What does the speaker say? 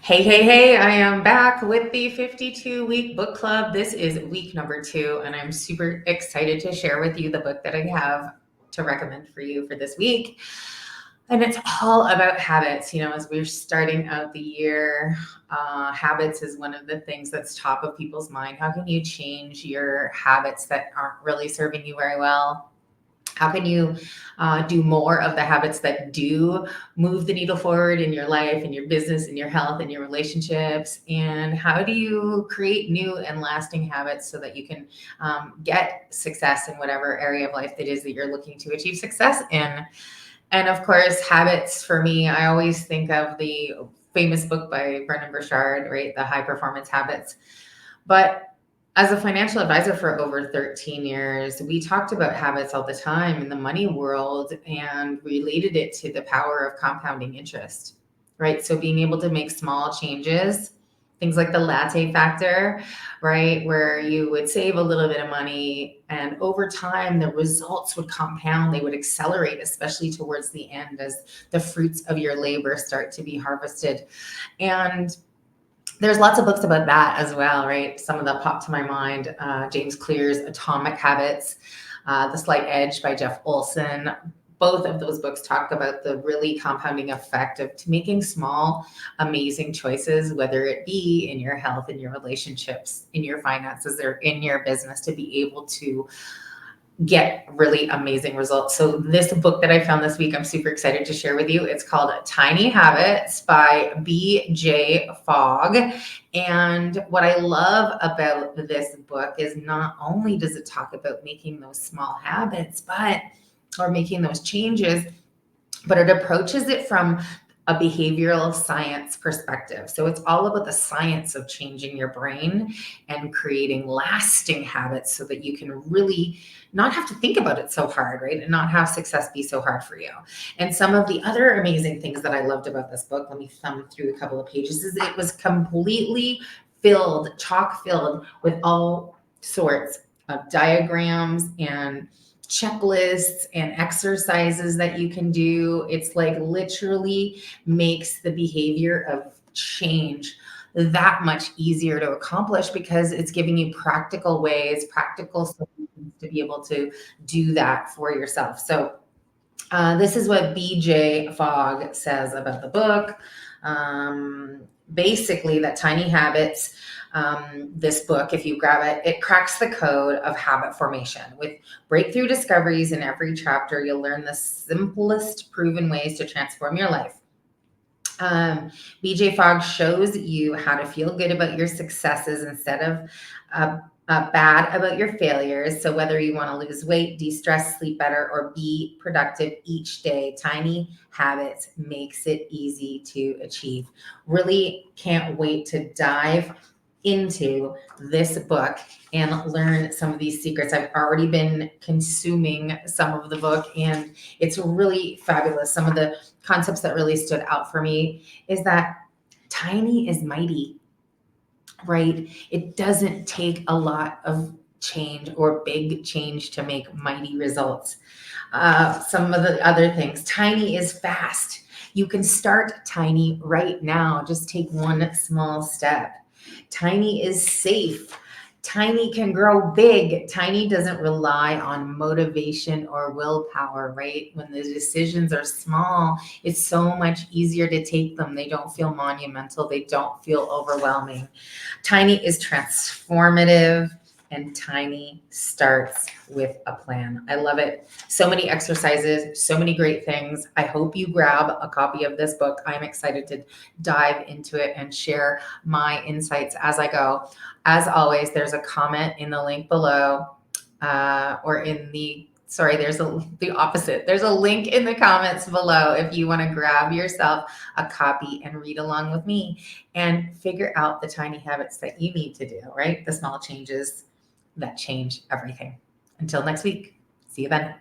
Hey, I am back with the 52-week book club. This is week number 2, and I'm super excited to share with you the book that I have to recommend for you for this week. And it's all about habits. As we're starting out the year, habits is one of the things that's top of people's mind. How can you change your habits that aren't really serving you very well? How can you do more of the habits that do move the needle forward in your life, in your business, in your health, in your relationships? And how do you create new and lasting habits so that you can get success in whatever area of life that is that you're looking to achieve success in? And of course, habits for me, I always think of the famous book by Brendan Burchard, right? The High Performance Habits. But as a financial advisor for over 13 years, we talked about habits all the time in the money world and related it to the power of compounding interest, right? So being able to make small changes, things like the latte factor, right? Where you would save a little bit of money and over time the results would compound, they would accelerate, especially towards the end as the fruits of your labor start to be harvested. And there's lots of books about that as well, right? Some of that pop to my mind. James Clear's Atomic Habits, The Slight Edge by Jeff Olson. Both of those books talk about the really compounding effect of making small, amazing choices, whether it be in your health, in your relationships, in your finances, or in your business, to be able to get really amazing results. So this book that I found this week, I'm super excited to share with you. It's called Tiny Habits by B.J. Fogg. And what I love about this book is not only does it talk about making those small habits, or making those changes, but it approaches it from a behavioral science perspective. So it's all about the science of changing your brain and creating lasting habits so that you can really not have to think about it so hard, right? And not have success be so hard for you. And some of the other amazing things that I loved about this book, let me thumb through a couple of pages, is it was completely chock filled with all sorts of diagrams and checklists and exercises that you can do. It's like literally makes the behavior of change that much easier to accomplish because it's giving you practical ways, practical solutions to be able to do that for yourself. So this is what BJ Fogg says about the book. Basically, that Tiny Habits, this book, if you grab it, it cracks the code of habit formation. With breakthrough discoveries in every chapter, you'll learn the simplest proven ways to transform your life. BJ Fogg shows you how to feel good about your successes instead of bad about your failures. So whether you want to lose weight, de-stress, sleep better, or be productive each day, Tiny Habits makes it easy to achieve. Really can't wait to dive into this book and learn some of these secrets. I've already been consuming some of the book and it's really fabulous. Some of the concepts that really stood out for me is that tiny is mighty, right? It doesn't take a lot of change or big change to make mighty results. Some of the other things, tiny is fast. You can start tiny right now. Just take one small step. Tiny is safe. Tiny can grow big. Tiny doesn't rely on motivation or willpower, right? When the decisions are small, it's so much easier to take them. They don't feel monumental. They don't feel overwhelming. Tiny is transformative and Tiny starts with a plan. I love it. So many exercises, so many great things. I hope you grab a copy of this book. I'm excited to dive into it and share my insights as I go. As always, there's a comment in the link below, there's the opposite. There's a link in the comments below if you want to grab yourself a copy and read along with me and figure out the tiny habits that you need to do, right? The small changes that change everything. Until next week, see you then.